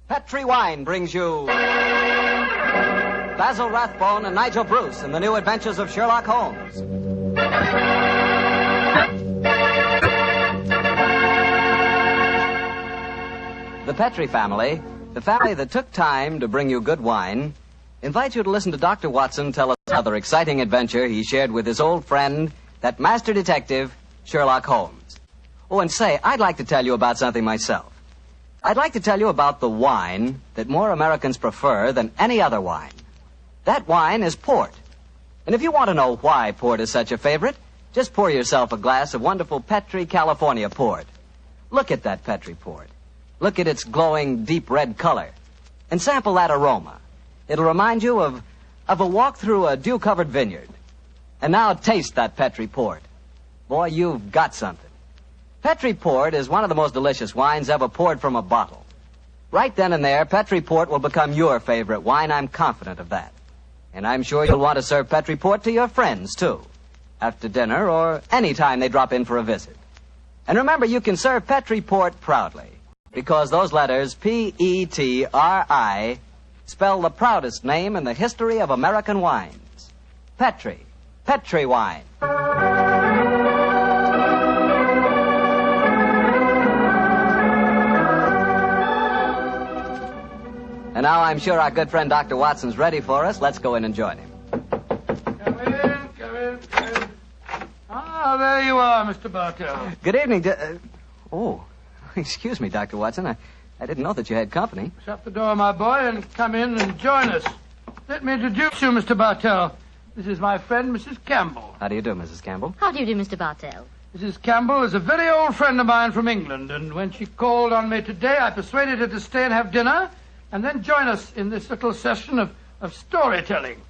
Petri Wine brings you Basil Rathbone and Nigel Bruce in the new adventures of Sherlock Holmes. The Petri family, the family that took time to bring you good wine, invites you to listen to Dr. Watson tell us another exciting adventure he shared with his old friend, that master detective, Sherlock Holmes. Oh, and say, I'd like to tell you about something myself. I'd like to tell you about the wine that more Americans prefer than any other wine. That wine is port. And if you want to know why port is such a favorite, just pour yourself a glass of wonderful Petri California port. Look at that Petri port. Look at its glowing, deep red color. And sample that aroma. It'll remind you of a walk through a dew-covered vineyard. And now taste that Petri port. Boy, you've got something. Petri port is one of the most delicious wines ever poured from a bottle. Right then and there, Petri port will become your favorite wine. I'm confident of that. And I'm sure you'll want to serve Petri port to your friends, too. After dinner or any time they drop in for a visit. And remember, you can serve Petri port proudly. Because those letters, P-E-T-R-I, spell the proudest name in the history of American wines. Petri. Petri wine. And now I'm sure our good friend Dr. Watson's ready for us. Let's go in and join him. Come in. Ah, there you are, Mr. Bartell. Good evening. Oh, excuse me, Dr. Watson. I didn't know that you had company. Shut the door, my boy, and come in and join us. Let me introduce you, Mr. Bartell. This is my friend, Mrs. Campbell. How do you do, Mrs. Campbell? How do you do, Mr. Bartell? Mrs. Campbell is a very old friend of mine from England, and when she called on me today, I persuaded her to stay and have dinner, and then join us in this little session of storytelling.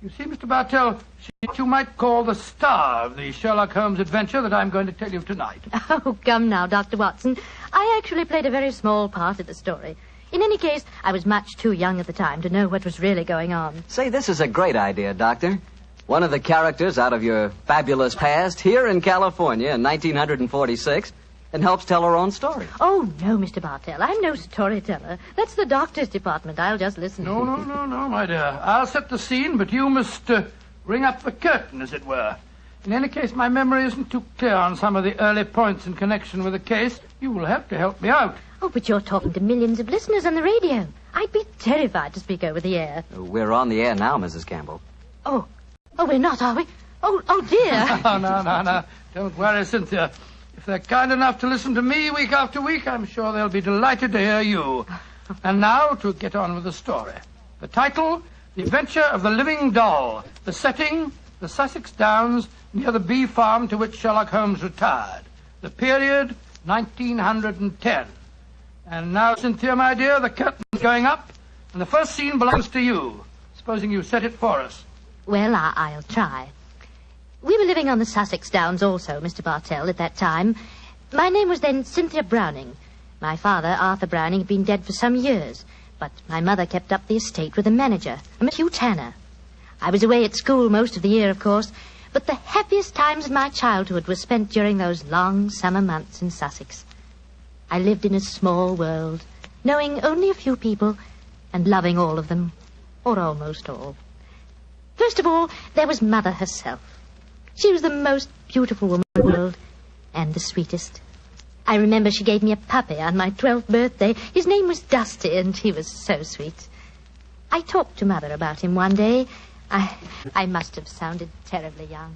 You see, Mr. Bartell, she's what you might call the star of the Sherlock Holmes adventure that I'm going to tell you tonight. Oh, come now, Dr. Watson. I actually played a very small part in the story. In any case, I was much too young at the time to know what was really going on. Say, this is a great idea, Doctor. One of the characters out of your fabulous past here in California in 1946 and helps tell her own story. Oh, no, Mr. Bartell. I'm no storyteller. That's the doctor's department. I'll just listen. No, my dear. I'll set the scene, but you must ring up the curtain, as it were. In any case, my memory isn't too clear on some of the early points in connection with the case. You will have to help me out. Oh, but you're talking to millions of listeners on the radio. I'd be terrified to speak over the air. We're on the air now, Mrs. Campbell. Oh, we're not, are we? Oh, dear. No. Don't worry, Cynthia. If they're kind enough to listen to me week after week, I'm sure they'll be delighted to hear you. And now, to get on with the story. The title, The Adventure of the Living Doll. The setting, the Sussex Downs, near the bee farm to which Sherlock Holmes retired. The period, 1910. And now, Cynthia, my dear, the curtain's going up, and the first scene belongs to you. Supposing you set it for us. Well, I'll try. We were living on the Sussex Downs also, Mr. Bartell, at that time. My name was then Cynthia Browning. My father, Arthur Browning, had been dead for some years, but my mother kept up the estate with a manager, a Mr. Hugh Tanner. I was away at school most of the year, of course, but the happiest times of my childhood were spent during those long summer months in Sussex. I lived in a small world, knowing only a few people and loving all of them, or almost all. First of all, there was Mother herself. She was the most beautiful woman in the world, and the sweetest. I remember she gave me a puppy on my 12th birthday. His name was Dusty, and he was so sweet. I talked to Mother about him one day. I must have sounded terribly young.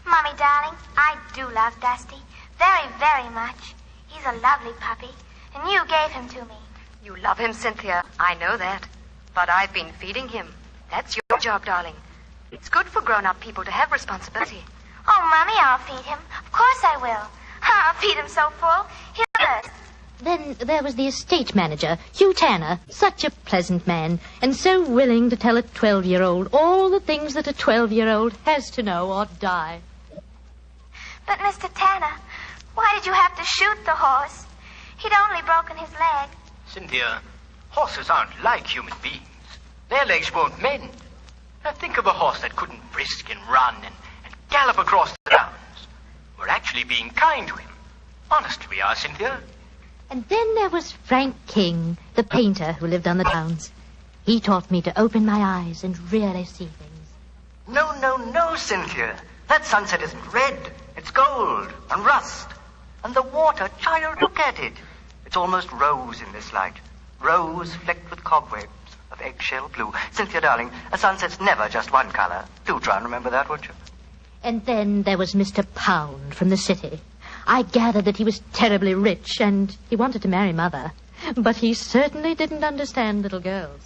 Mommy, darling, I do love Dusty. Very, very much. He's a lovely puppy, and you gave him to me. You love him, Cynthia. I know that. But I've been feeding him. That's your job, darling. It's good for grown-up people to have responsibility. Oh, Mommy, I'll feed him. Of course I will. I'll feed him so full, he'll burst. Then there was the estate manager, Hugh Tanner. Such a pleasant man, and so willing to tell a 12-year-old all the things that a 12-year-old has to know or die. But, Mr. Tanner, why did you have to shoot the horse? He'd only broken his leg. Cynthia, horses aren't like human beings. Their legs won't mend. Now think of a horse that couldn't brisk and run and gallop across the downs. We're actually being kind to him. Honest we are, Cynthia. And then there was Frank King, the painter who lived on the downs. He taught me to open my eyes and really see things. No, Cynthia. That sunset isn't red. It's gold and rust. And the water, child, look at it. It's almost rose in this light. Rose flecked with cobwebs of eggshell blue. Cynthia, darling, a sunset's never just one color. Do try and remember that, won't you? And then there was Mr. Pound from the city. I gathered that he was terribly rich and he wanted to marry Mother. But he certainly didn't understand little girls.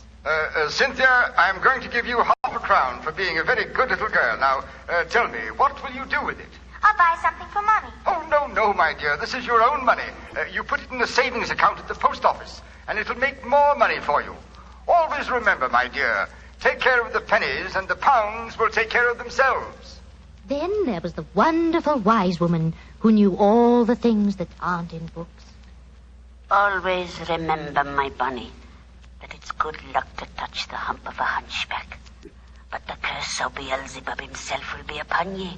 Cynthia, I'm going to give you £50 for being a very good little girl. Now, tell me, what will you do with it? I'll buy something for Mommy. Oh, no, my dear. This is your own money. You put it in the savings account at the post office, and it'll make more money for you. Always remember, my dear, take care of the pennies, and the pounds will take care of themselves. Then there was the wonderful wise woman who knew all the things that aren't in books. Always remember, my bunny, that it's good luck to touch the hump of a hunchback. But the curse of Beelzebub himself will be upon ye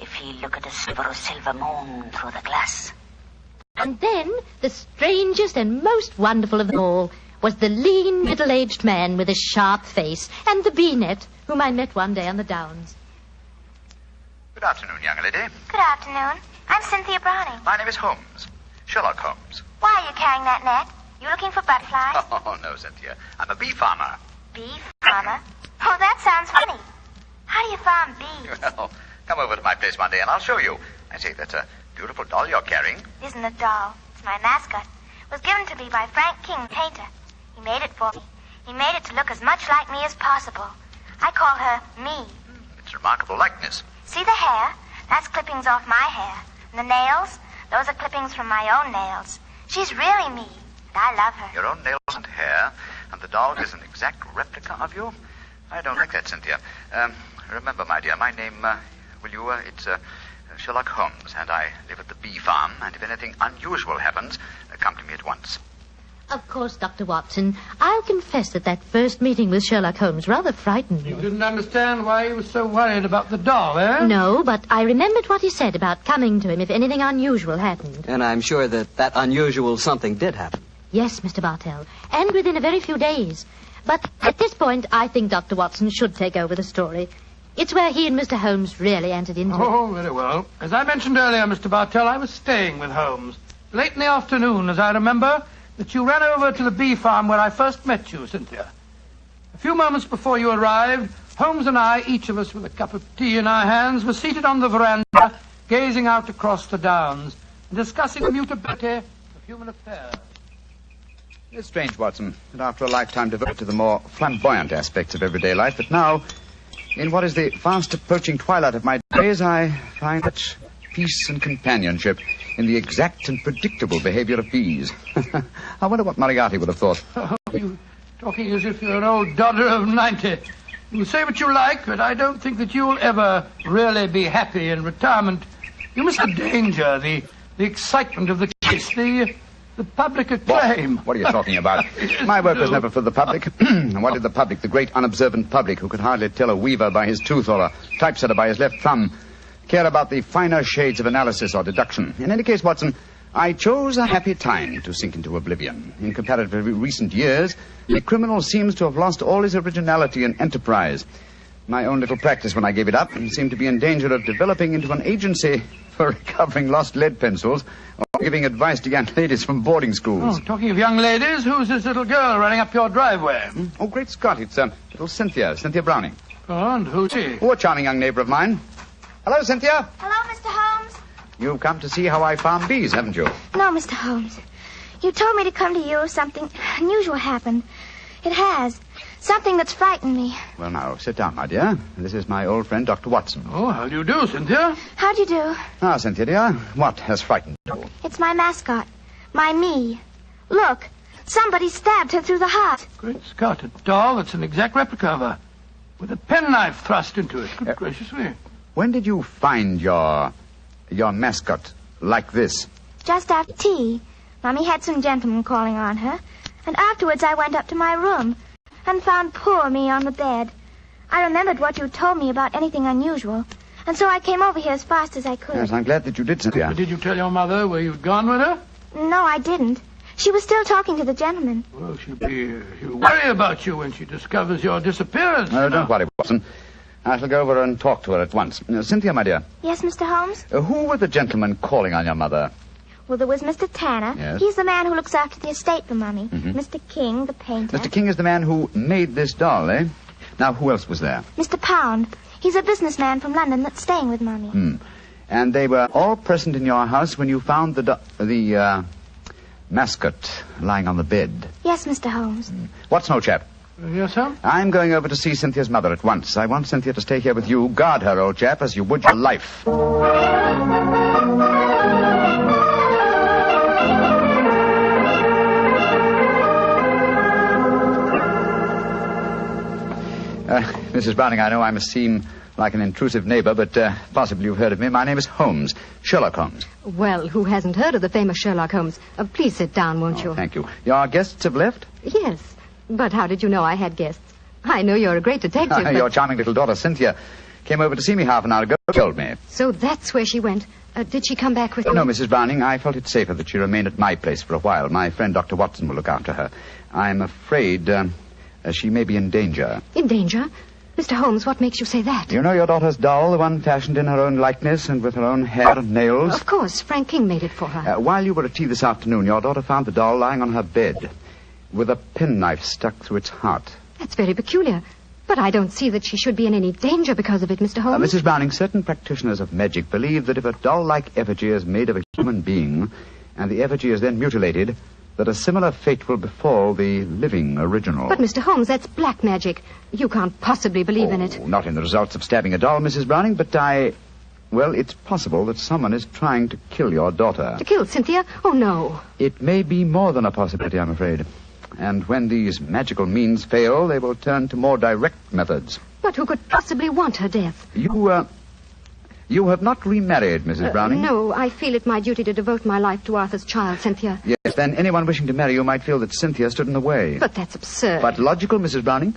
if ye look at a sliver of silver moon through the glass. And then the strangest and most wonderful of them all was the lean, middle-aged man with a sharp face and the bee-net whom I met one day on the downs. Good afternoon, young lady. Good afternoon. I'm Cynthia Browning. My name is Holmes. Sherlock Holmes. Why are you carrying that net? You looking for butterflies? Oh, no, Cynthia. I'm a bee farmer. Bee farmer? Oh, that sounds funny. How do you farm bees? Well, come over to my place one day and I'll show you. I say, that's a beautiful doll you're carrying. It isn't a doll. It's my mascot. It was given to me by Frank King, painter. He made it for me. He made it to look as much like me as possible. I call her Me. It's a remarkable likeness. See the hair? That's clippings off my hair. And the nails? Those are clippings from my own nails. She's really me, and I love her. Your own nails and hair, and the doll is an exact replica of you? I don't like that, Cynthia. Remember, my dear, my name, it's Sherlock Holmes, and I live at the bee farm, and if anything unusual happens, come to me at once. Of course, Dr. Watson, I'll confess that first meeting with Sherlock Holmes rather frightened me. You didn't understand why he was so worried about the doll, eh? No, but I remembered what he said about coming to him if anything unusual happened. And I'm sure that unusual something did happen. Yes, Mr. Bartell, and within a very few days. But at this point, I think Dr. Watson should take over the story. It's where he and Mr. Holmes really entered into it. Oh, very well. As I mentioned earlier, Mr. Bartell, I was staying with Holmes. Late in the afternoon, as I remember, that you ran over to the bee farm where I first met you, Cynthia. A few moments before you arrived, Holmes and I, each of us with a cup of tea in our hands, were seated on the veranda, gazing out across the downs, and discussing the mutability of human affairs. It's strange, Watson, that after a lifetime devoted to the more flamboyant aspects of everyday life, that now, in what is the fast approaching twilight of my days, I find such peace and companionship in the exact and predictable behavior of bees. I wonder what Moriarty would have thought. Oh, you talking as if you're an old dodder of 90. You say what you like, but I don't think that you'll ever really be happy in retirement. You miss the danger, the excitement of the case, the public acclaim. What are you talking about? My work was never for the public. What did the public, the great unobservant public, who could hardly tell a weaver by his tooth or a typesetter by his left thumb, care about the finer shades of analysis or deduction? In any case, Watson, I chose a happy time to sink into oblivion. In comparatively recent years, the criminal seems to have lost all his originality and enterprise. My own little practice when I gave it up seemed to be in danger of developing into an agency for recovering lost lead pencils or giving advice to young ladies from boarding schools. Oh, talking of young ladies, who's this little girl running up your driveway? Oh, great Scott, it's little Cynthia Browning. Oh, and who's she? Oh, a charming young neighbor of mine. Hello, Cynthia. Hello, Mr. Holmes. You've come to see how I farm bees, haven't you? No, Mr. Holmes. You told me to come to you if something unusual happened. It has. Something that's frightened me. Well, now, sit down, my dear. This is my old friend, Dr. Watson. Oh, how do you do, Cynthia? How do you do? Now, Cynthia, dear, what has frightened you? It's my mascot. My Me. Look, somebody stabbed her through the heart. Great Scott, a doll that's an exact replica of her, with a penknife thrust into it. Good gracious me. When did you find your mascot like this? Just after tea. Mommy had some gentlemen calling on her, and afterwards I went up to my room and found poor Me on the bed. I remembered what you told me about anything unusual, and so I came over here as fast as I could. Yes, I'm glad that you did, Cynthia. But did you tell your mother where you'd gone with her? No, I didn't. She was still talking to the gentleman. Well, she'll worry about you when she discovers your disappearance. No, don't worry, Watson. I shall go over and talk to her at once. Cynthia, my dear. Yes, Mr. Holmes? Who were the gentlemen calling on your mother? Well, there was Mr. Tanner. Yes. He's the man who looks after the estate for Mummy. Mr. King, the painter. Mr. King is the man who made this doll, eh? Now, who else was there? Mr. Pound. He's a businessman from London that's staying with Mummy. And they were all present in your house when you found the mascot lying on the bed. Yes, Mr. Holmes. Watson, old chap. Yes, sir? I'm going over to see Cynthia's mother at once. I want Cynthia to stay here with you. Guard her, old chap, as you would your life. Mrs. Browning, I know I must seem like an intrusive neighbor, but possibly you've heard of me. My name is Holmes, Sherlock Holmes. Well, who hasn't heard of the famous Sherlock Holmes? Please sit down, won't you? Thank you. Your guests have left? Yes, but how did you know I had guests? I know you're a great detective, but... Your charming little daughter, Cynthia, came over to see me half an hour ago and told me. So that's where she went. Did she come back with you? No, Mrs. Browning, I felt it safer that she remained at my place for a while. My friend Dr. Watson will look after her. I'm afraid she may be in danger. In danger? Mr. Holmes, what makes you say that? You know your daughter's doll, the one fashioned in her own likeness and with her own hair and nails? Of course, Frank King made it for her. While you were at tea this afternoon, your daughter found the doll lying on her bed with a penknife stuck through its heart. That's very peculiar. But I don't see that she should be in any danger because of it, Mr. Holmes. Mrs. Browning, certain practitioners of magic believe that if a doll-like effigy is made of a human being and the effigy is then mutilated, that a similar fate will befall the living original. But, Mr. Holmes, that's black magic. You can't possibly believe in it. Not in the results of stabbing a doll, Mrs. Browning, but well, it's possible that someone is trying to kill your daughter. To kill Cynthia? Oh, no. It may be more than a possibility, I'm afraid. And when these magical means fail, they will turn to more direct methods. But who could possibly want her death? You have not remarried, Mrs. Browning? No, I feel it my duty to devote my life to Arthur's child, Cynthia. Yes, then anyone wishing to marry you might feel that Cynthia stood in the way. But that's absurd. But logical, Mrs. Browning.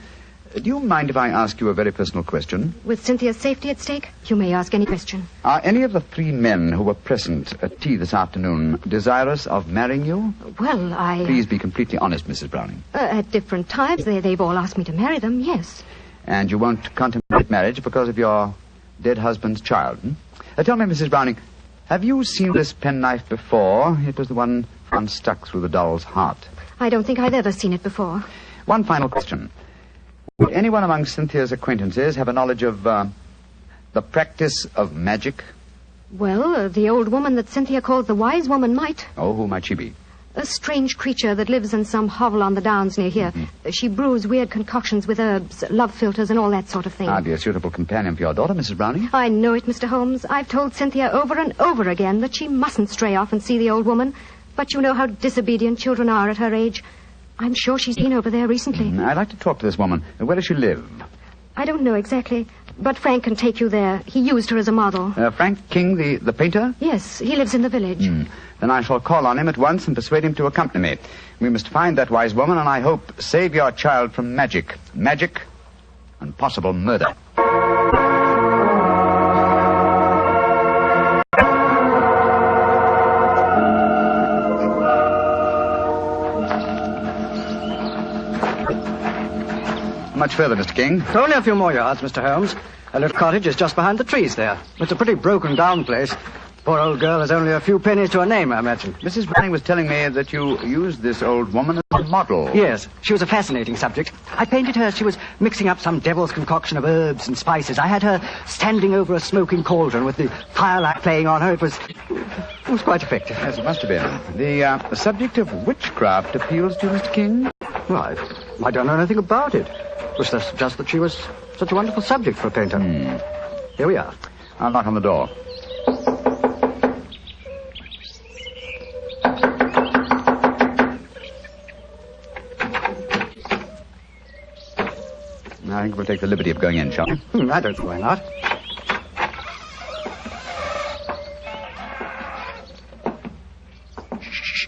Do you mind if I ask you a very personal question? With Cynthia's safety at stake, you may ask any question. Are any of the three men who were present at tea this afternoon desirous of marrying you? Well, Please be completely honest, Mrs. Browning. At different times, they've all asked me to marry them, yes. And you won't contemplate marriage because of your dead husband's child, Tell me, Mrs. Browning, have you seen this penknife before? It was the one found stuck through the doll's heart. I don't think I've ever seen it before. One final question. Would anyone among Cynthia's acquaintances have a knowledge of the practice of magic? Well, the old woman that Cynthia calls the wise woman might. Oh, who might she be? A strange creature that lives in some hovel on the downs near here. She brews weird concoctions with herbs, love philters, and all that sort of thing. Hardly a suitable companion for your daughter, Mrs. Browning. I know it, Mr. Holmes. I've told Cynthia over and over again that she mustn't stray off and see the old woman. But you know how disobedient children are at her age. I'm sure she's been over there recently. I'd like to talk to this woman. Where does she live? I don't know exactly, but Frank can take you there. He used her as a model. Frank King, the painter? Yes, he lives in the village. Then I shall call on him at once and persuade him to accompany me. We must find that wise woman and I hope save your child from magic. Magic and possible murder. Much further, Mr. King? Only a few more yards, Mr. Holmes. A little cottage is just behind the trees there. It's a pretty broken-down place. Poor old girl has only a few pennies to her name, I imagine. Mrs. Browning was telling me that you used this old woman as a model. Yes, she was a fascinating subject. I painted her. She was mixing up some devil's concoction of herbs and spices. I had her standing over a smoking cauldron with the firelight playing on her. It was quite effective. Yes, it must have been. The subject of witchcraft appeals to you, Mr. King? Well, I don't know anything about it. It was just that she was such a wonderful subject for a painter. Here we are. I'll knock on the door. I think we'll take the liberty of going in, shall we? I don't see why not. Shh.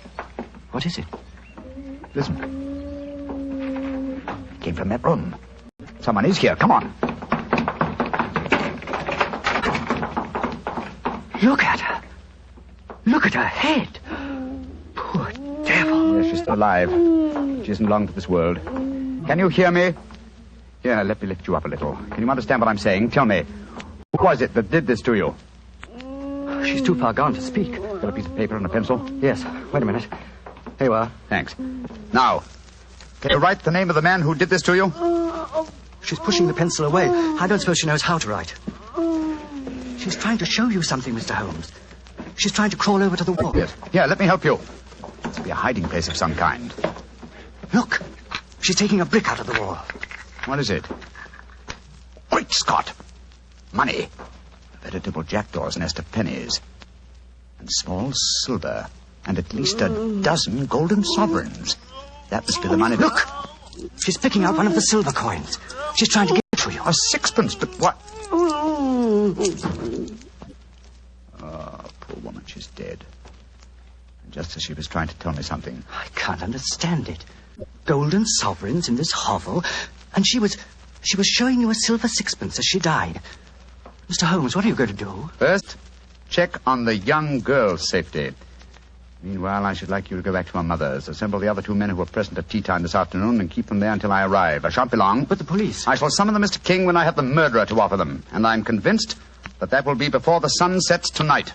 What is it? Listen. It came from that room. Someone is here. Come on. Look at her. Look at her head. Poor devil. Yes, alive. She isn't long for this world. Can you hear me? Here, let me lift you up a little. Can you understand what I'm saying? Tell me, who was it that did this to you? She's too far gone to speak. Got a piece of paper and a pencil? Yes. Wait a minute. Here you are. Thanks. Now, can you write the name of the man who did this to you? She's pushing the pencil away. I don't suppose she knows how to write. She's trying to show you something, Mr. Holmes. She's trying to crawl over to the wall. Yes. Here, let me help you. Must be a hiding place of some kind. Look. She's taking a brick out of the wall. What is it? Great Scott! Money. A veritable jackdaw's nest of pennies. And small silver. And at least a dozen golden sovereigns. That must be the money. Look! She's picking out one of the silver coins. She's trying to give it to you. A sixpence, but what? Oh, poor woman, she's dead. And just as she was trying to tell me something. I can't understand it. Golden sovereigns in this hovel, and she was showing you a silver sixpence as she died. Mr. Holmes, what are you going to do? First, check on the young girl's safety. Meanwhile, I should like you to go back to my mother's. Assemble the other two men who were present at tea time this afternoon and keep them there until I arrive. I shan't be long. But the police... I shall summon them, Mr. King, when I have the murderer to offer them. And I'm convinced that will be before the sun sets tonight.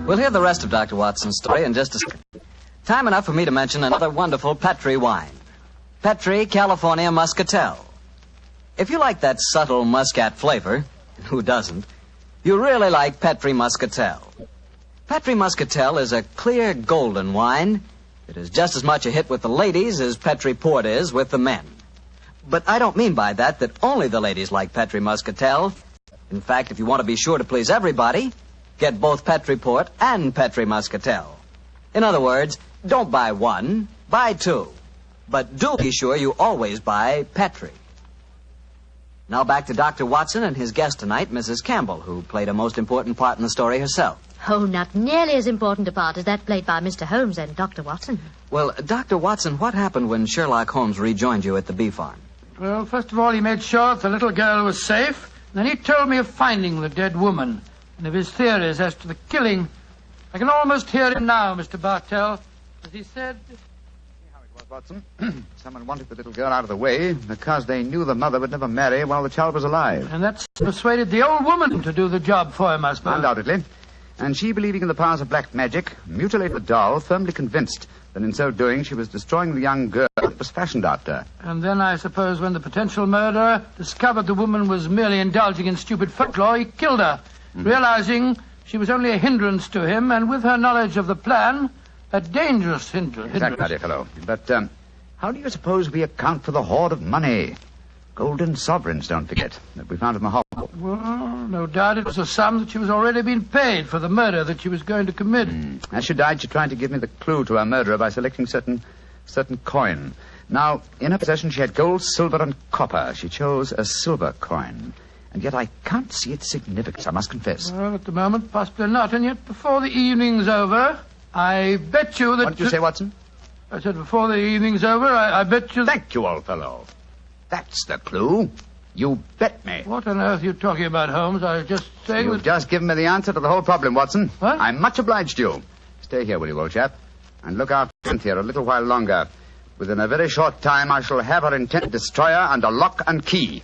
We'll hear the rest of Dr. Watson's story in just a second. Time enough for me to mention another wonderful Petri wine. Petri California Muscatel. If you like that subtle muscat flavor, and who doesn't, you really like Petri Muscatel. Petri Muscatel is a clear golden wine that is just as much a hit with the ladies as Petri Port is with the men. But I don't mean by that only the ladies like Petri Muscatel. In fact, if you want to be sure to please everybody, get both Petri Port and Petri Muscatel. In other words, don't buy one, buy two. But do be sure you always buy Petri. Now back to Dr. Watson and his guest tonight, Mrs. Campbell, who played a most important part in the story herself. Oh, not nearly as important a part as that played by Mr. Holmes and Dr. Watson. Well, Dr. Watson, what happened when Sherlock Holmes rejoined you at the bee farm? Well, first of all, he made sure that the little girl was safe. Then he told me of finding the dead woman and of his theories as to the killing. I can almost hear him now, Mr. Bartell, as he said... Watson. Someone wanted the little girl out of the way because they knew the mother would never marry while the child was alive. And that's persuaded the old woman to do the job for him, I suppose. Undoubtedly. And she, believing in the powers of black magic, mutilated the doll, firmly convinced that in so doing she was destroying the young girl it was fashioned after. And then, I suppose, when the potential murderer discovered the woman was merely indulging in stupid folklore, he killed her, realizing she was only a hindrance to him, and with her knowledge of the plan... a dangerous hindrance. Exactly, my dear fellow. But how do you suppose we account for the hoard of money? Golden sovereigns, don't forget, that we found in the hovel. Well, no doubt it was a sum that she was already being paid for the murder that she was going to commit. As she died, she tried to give me the clue to her murderer by selecting certain coin. Now, in her possession, she had gold, silver, and copper. She chose a silver coin. And yet I can't see its significance, I must confess. Well, at the moment, possibly not. And yet, before the evening's over... I bet you that... What did you say, Watson? I said before the evening's over, I bet you... Thank you, old fellow. That's the clue. You bet me. What on earth are you talking about, Holmes? I was just saying You've just given me the answer to the whole problem, Watson. What? I'm much obliged to you. Stay here, will you, old chap? And look after Cynthia a little while longer. Within a very short time, I shall have her intended destroyer under lock and key.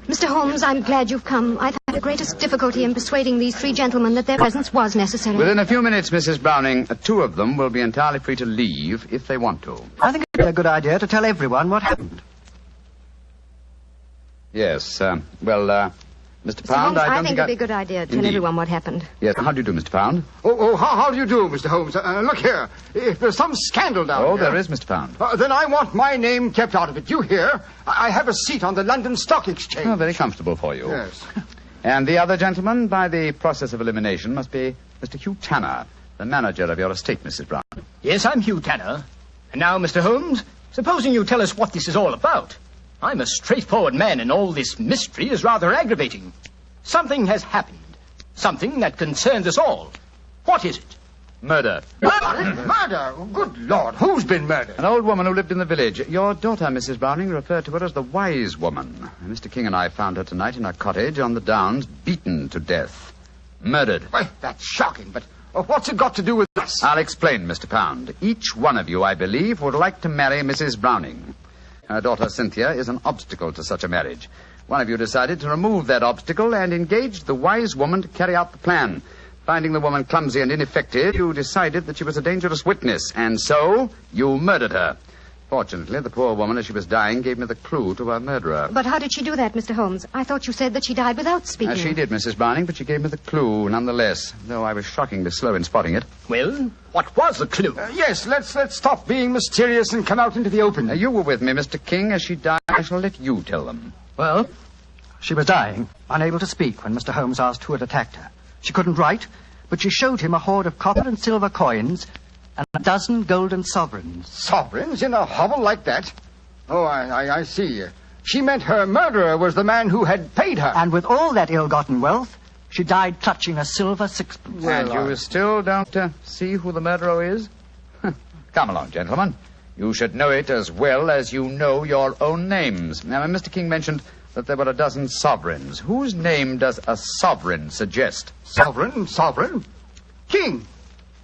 Mr. Holmes, I'm glad you've come. I've had the greatest difficulty in persuading these three gentlemen that their presence was necessary. Within a few minutes, Mrs. Browning, two of them will be entirely free to leave if they want to. I think it's a good idea to tell everyone what happened. Yes, Mr. Pound, Holmes, I don't think it'd be a good idea to tell everyone what happened. Yes, how do you do, Mr. Pound? How do you do, Mr. Holmes? Look here. If there's some scandal down here... Oh, there is, Mr. Pound. Then I want my name kept out of it. You hear? I have a seat on the London Stock Exchange. Oh, very comfortable for you. Yes. And the other gentleman, by the process of elimination, must be Mr. Hugh Tanner, the manager of your estate, Mrs. Brown. Yes, I'm Hugh Tanner. And now, Mr. Holmes, supposing you tell us what this is all about. I'm a straightforward man, and all this mystery is rather aggravating. Something has happened. Something that concerns us all. What is it? Murder. Murder? Good Lord, who's been murdered? An old woman who lived in the village. Your daughter, Mrs. Browning, referred to her as the wise woman. Mr. King and I found her tonight in a cottage on the downs, beaten to death. Murdered. Well, that's shocking, but what's it got to do with us? I'll explain, Mr. Pound. Each one of you, I believe, would like to marry Mrs. Browning. Her daughter, Cynthia, is an obstacle to such a marriage. One of you decided to remove that obstacle and engaged the wise woman to carry out the plan. Finding the woman clumsy and ineffective, you decided that she was a dangerous witness, and so you murdered her. Fortunately, the poor woman, as she was dying, gave me the clue to her murderer. But how did she do that, Mr. Holmes? I thought you said that she died without speaking. She did, Mrs. Browning, but she gave me the clue nonetheless, though I was shockingly slow in spotting it. Well, what was the clue? Yes, let's stop being mysterious and come out into the open. You were with me, Mr. King. As she died, I shall let you tell them. Well, she was dying, unable to speak when Mr. Holmes asked who had attacked her. She couldn't write, but she showed him a hoard of copper and silver coins and a dozen golden sovereigns. Sovereigns in a hovel like that? Oh, I see. She meant her murderer was the man who had paid her. And with all that ill-gotten wealth, she died clutching a silver sixpence. And you still don't see who the murderer is? Come along, gentlemen. You should know it as well as you know your own names. Now, Mr. King mentioned that there were a dozen sovereigns. Whose name does a sovereign suggest? Sovereign? King.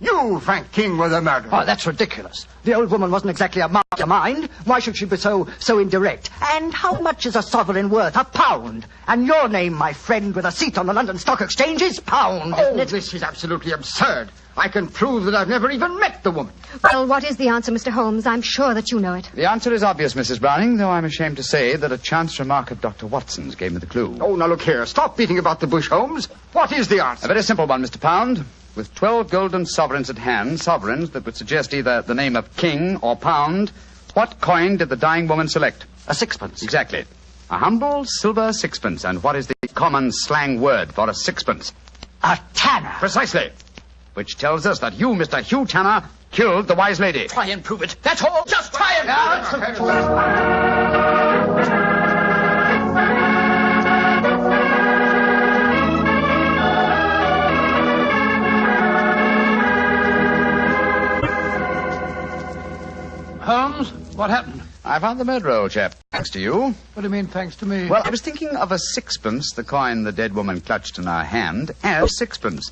You, Frank King, were the murderer. Oh, that's ridiculous. The old woman wasn't exactly a mastermind. Why should she be so indirect? And how much is a sovereign worth? £1. And your name, my friend, with a seat on the London Stock Exchange is Pound, isn't it? This is absolutely absurd. I can prove that I've never even met the woman. Well, what is the answer, Mr. Holmes? I'm sure that you know it. The answer is obvious, Mrs. Browning, though I'm ashamed to say that a chance remark of Dr. Watson's gave me the clue. Oh, now look here. Stop beating about the bush, Holmes. What is the answer? A very simple one, Mr. Pound. With 12 golden sovereigns at hand, sovereigns that would suggest either the name of King or Pound, what coin did the dying woman select? A sixpence. Exactly. A humble silver sixpence. And what is the common slang word for a sixpence? A tanner. Precisely. Which tells us that you, Mr. Hugh Tanner, killed the wise lady. Try and prove it. That's all. Just try and prove it. Holmes, what happened? I found the murderer, old chap. Thanks to you. What do you mean, thanks to me? Well, I was thinking of a sixpence, the coin the dead woman clutched in her hand, as sixpence.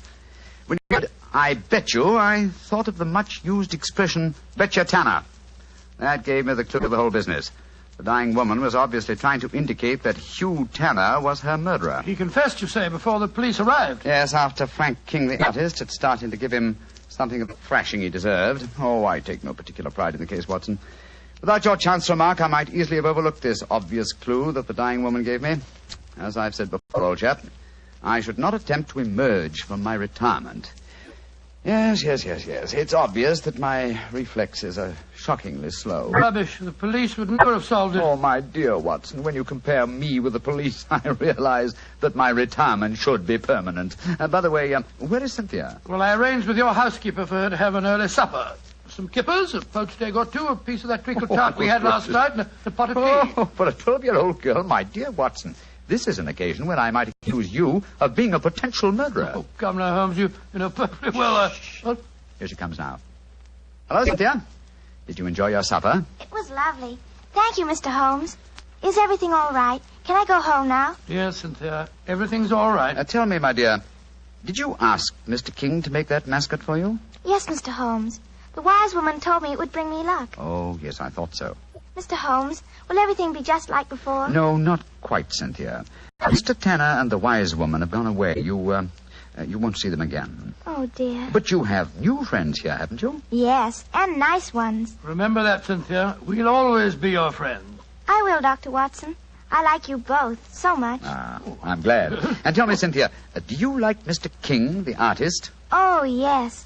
When you said, I bet you, I thought of the much-used expression, betcha Tanner. That gave me the clue to the whole business. The dying woman was obviously trying to indicate that Hugh Tanner was her murderer. He confessed, you say, before the police arrived. Yes, after Frank King, the artist, had started to give him something of the thrashing he deserved. Oh, I take no particular pride in the case, Watson. Without your chance remark, I might easily have overlooked this obvious clue that the dying woman gave me. As I've said before, old chap, I should not attempt to emerge from my retirement. Yes. It's obvious that my reflexes are shockingly slow. Rubbish. The police would never have solved it. Oh, my dear Watson, when you compare me with the police, I realize that my retirement should be permanent. By the way, where is Cynthia? Well, I arranged with your housekeeper for her to have an early supper. Some kippers, a poached egg or two, a piece of that treacle tart we had last night, and a pot of tea. Oh, for a 12-year-old girl, my dear Watson, this is an occasion when I might accuse you of being a potential murderer. Oh, come now, Holmes, you know perfectly well. Here she comes now. Hello, Cynthia. Did you enjoy your supper? It was lovely. Thank you, Mr. Holmes. Is everything all right? Can I go home now? Yes, Cynthia. Everything's all right. Tell me, my dear, did you ask Mr. King to make that mascot for you? Yes, Mr. Holmes. The wise woman told me it would bring me luck. Oh, yes, I thought so. Mr. Holmes, will everything be just like before? No, not quite, Cynthia. Mr. Tanner and the wise woman have gone away. You won't see them again. Oh, dear. But you have new friends here, haven't you? Yes, and nice ones. Remember that, Cynthia. We'll always be your friends. I will, Dr. Watson. I like you both so much. Ah, I'm glad. And tell me, Cynthia, do you like Mr. King, the artist? Oh, yes.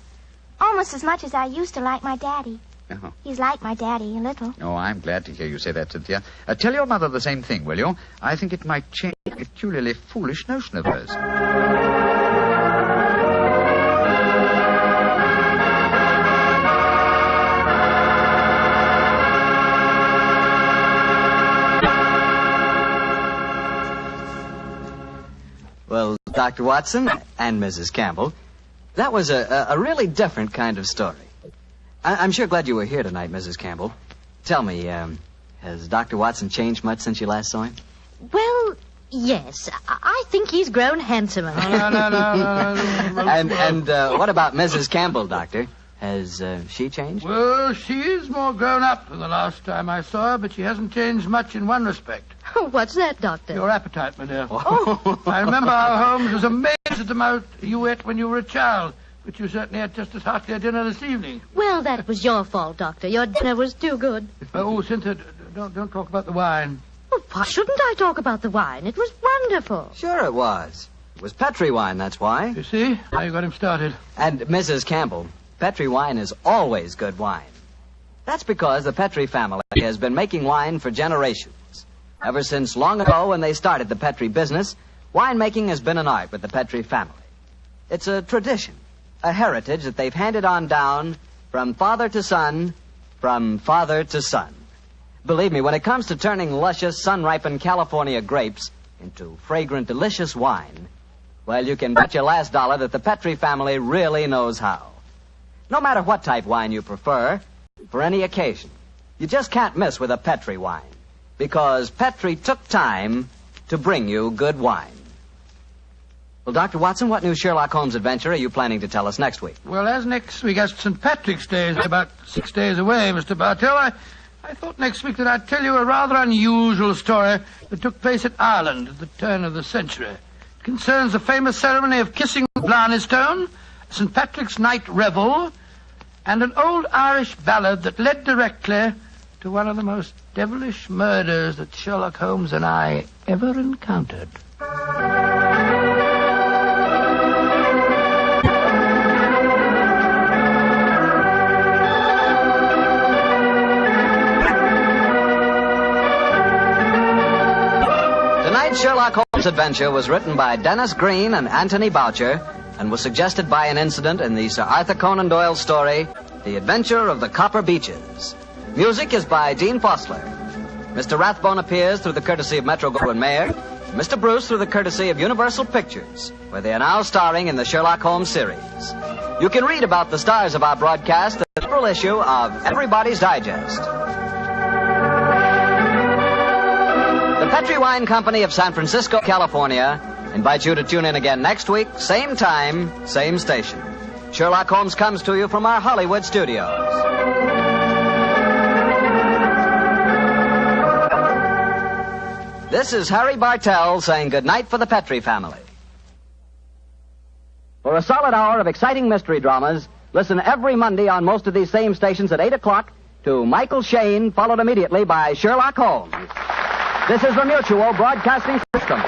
Almost as much as I used to like my daddy. Oh. He's like my daddy, a little. Oh, I'm glad to hear you say that, Cynthia. Tell your mother the same thing, will you? I think it might change a peculiarly foolish notion of hers. Well, Dr. Watson and Mrs. Campbell. That was a really different kind of story. I'm sure glad you were here tonight, Mrs. Campbell. Tell me, has Dr. Watson changed much since you last saw him? Well, yes. I think he's grown handsomer. No. And what about Mrs. Campbell, Doctor? Has she changed? Well, she is more grown up than the last time I saw her, but she hasn't changed much in one respect. What's that, Doctor? Your appetite, my dear. Oh. I remember how Holmes was amazed at the amount you ate when you were a child, but you certainly had just as hearty a dinner this evening. Well, that was your fault, Doctor. Your dinner was too good. Oh, Cynthia, don't talk about the wine. Well, why shouldn't I talk about the wine? It was wonderful. Sure it was. It was Petri wine, that's why. You see? Now you got him started. And Mrs. Campbell, Petri wine is always good wine. That's because the Petri family has been making wine for generations. Ever since long ago when they started the Petri business, winemaking has been an art with the Petri family. It's a tradition, a heritage that they've handed on down from father to son, from father to son. Believe me, when it comes to turning luscious, sun-ripened California grapes into fragrant, delicious wine, well, you can bet your last dollar that the Petri family really knows how. No matter what type wine you prefer, for any occasion, you just can't miss with a Petri wine, because Petri took time to bring you good wine. Well, Dr. Watson, what new Sherlock Holmes adventure are you planning to tell us next week? Well, as next week, as St. Patrick's Day is about 6 days away, Mr. Bartell, I thought next week that I'd tell you a rather unusual story that took place in Ireland at the turn of the century. It concerns the famous ceremony of kissing Blarney Stone, St. Patrick's Night Revel, and an old Irish ballad that led directly to one of the most devilish murders that Sherlock Holmes and I ever encountered. Tonight's Sherlock Holmes adventure was written by Dennis Green and Anthony Boucher and was suggested by an incident in the Sir Arthur Conan Doyle story, The Adventure of the Copper Beeches. Music is by Dean Fossler. Mr. Rathbone appears through the courtesy of Metro-Goldwyn-Mayer, Mr. Bruce through the courtesy of Universal Pictures, where they are now starring in the Sherlock Holmes series. You can read about the stars of our broadcast in the April issue of Everybody's Digest. The Petri Wine Company of San Francisco, California, invites you to tune in again next week, same time, same station. Sherlock Holmes comes to you from our Hollywood studios. This is Harry Bartell saying goodnight for the Petri family. For a solid hour of exciting mystery dramas, listen every Monday on most of these same stations at 8 o'clock to Michael Shayne, followed immediately by Sherlock Holmes. This is the Mutual Broadcasting System.